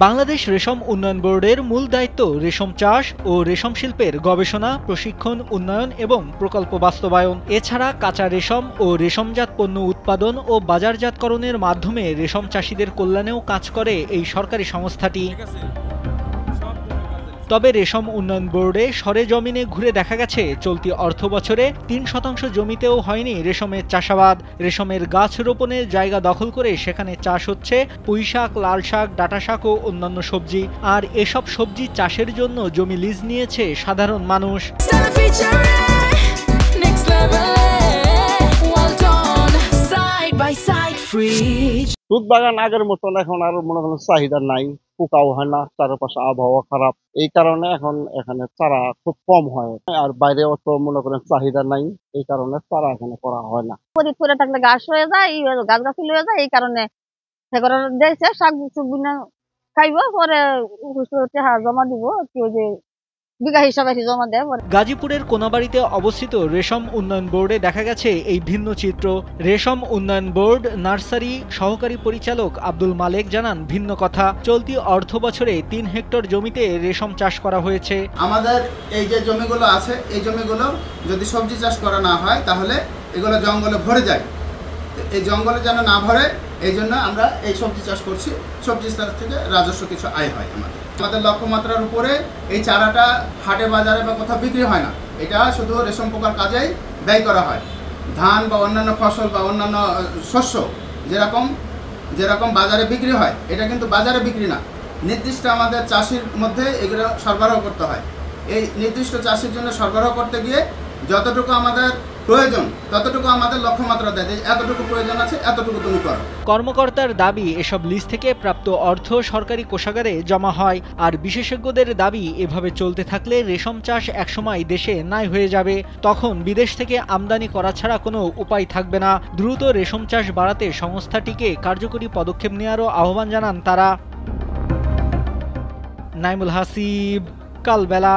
বাংলাদেশ রেশম উন্নয়ন বোর্ডের মূল দায়িত্ব রেশম চাষ ও রেশম শিল্পের গবেষণা, প্রশিক্ষণ, উন্নয়ন এবং প্রকল্প বাস্তবায়ন। এছাড়া কাঁচা রেশম ও রেশমজাত পণ্য উৎপাদন ও বাজারজাতকরণের মাধ্যমে রেশম চাষীদের কল্যাণেও কাজ করে এই সরকারি সংস্থাটি। তবে রেশম উন্নয়ন বোর্ডে সরেজমিনে ঘুরে দেখা গেছে চলতি অর্থবছরে ৩% জমিতেও হয়নি রেশমের চাষাবাদ। রেশমের গাছ রোপণের জায়গা দখল করে সেখানে চাষ হচ্ছে পুঁইশাক, লাল শাক, ডাঁটা শাক ও অন্যান্য সবজি। আর এসব সবজি চাষের জন্য জমি লিজ নিয়েছে সাধারণ মানুষ। দুধ বাগান আগের মতন এখন আর মনে করেন চাহিদা নাই, পোকাও হয় না, চারপাশে আবহাওয়া খারাপ, এই কারণে এখন এখানে চারা খুব কম হয়। আর বাইরে অত মনে করেন চাহিদা নাই, এই কারণে চারা এখানে করা হয় না। পরে থাকলে গাছ হয়ে যায়, গাছ গাছালি হয়ে যায়, এই কারণে দিয়েছে শাক খাইব, পরে জমা দিব বিঘা হিসাবে জমা দেয়। গাজীপুরের কোনাবাড়িতে অবস্থিত রেশম উন্নয়ন বোর্ডে দেখা গেছে এই ভিন্ন চিত্র। রেশম উন্নয়ন বোর্ড নার্সারি সহকারী পরিচালক আব্দুল মালেক জানান ভিন্ন কথা। চলতি অর্থ বছরে ৩ হেক্টর জমিতে রেশম চাষ করা হয়েছে। আমাদের এই যে জমিগুলো আছে, এই জমিগুলো যদি সবজি চাষ করা না হয় তাহলে এগুলো জঙ্গলে ভরে যায়। এই জঙ্গলে যেন না ভরে, এই জন্য আমরা এই সবজি চাষ করছি। সবজি চাষ থেকে রাজস্ব কিছু আয় হয় আমাদের লক্ষ্যমাত্রার উপরে। এই চারাটা হাটে বাজারে বা কোথাও বিক্রি হয় না, এটা শুধু রেশম পোকার কাজেই ব্যয় করা হয়। ধান বা অন্যান্য ফসল বা অন্যান্য শস্য যেরকম বাজারে বিক্রি হয়, এটা কিন্তু বাজারে বিক্রি না, নির্দিষ্ট আমাদের চাষির মধ্যে এগুলো সরবরাহ করতে হয়। এই নির্দিষ্ট চাষির জন্য সরবরাহ করতে গিয়ে যতটুকু আমাদের প্রয়োজন ততটুকু আমাদের লক্ষ্যমাত্রা দেয়, এতটুকু প্রয়োজন আছে, এতটুকু তুমি করো। কর্মকর্তার দাবি এসব লিজ থেকে প্রাপ্ত অর্থ সরকারি কোষাগারে জমা হয়। আর বিশেষজ্ঞদের দাবি এভাবে চলতে থাকলে রেশম চাষ একসময় দেশে নাই হয়ে যাবে। তখন বিদেশ থেকে আমদানি করা ছাড়া কোনো উপায় থাকবে না। দ্রুত রেশম চাষ বাড়াতে সংস্থাটিকে কার্যকরী পদক্ষেপ নেওয়ারও আহ্বান জানান তারা। নাইমুল হাসিব, কালবেলা।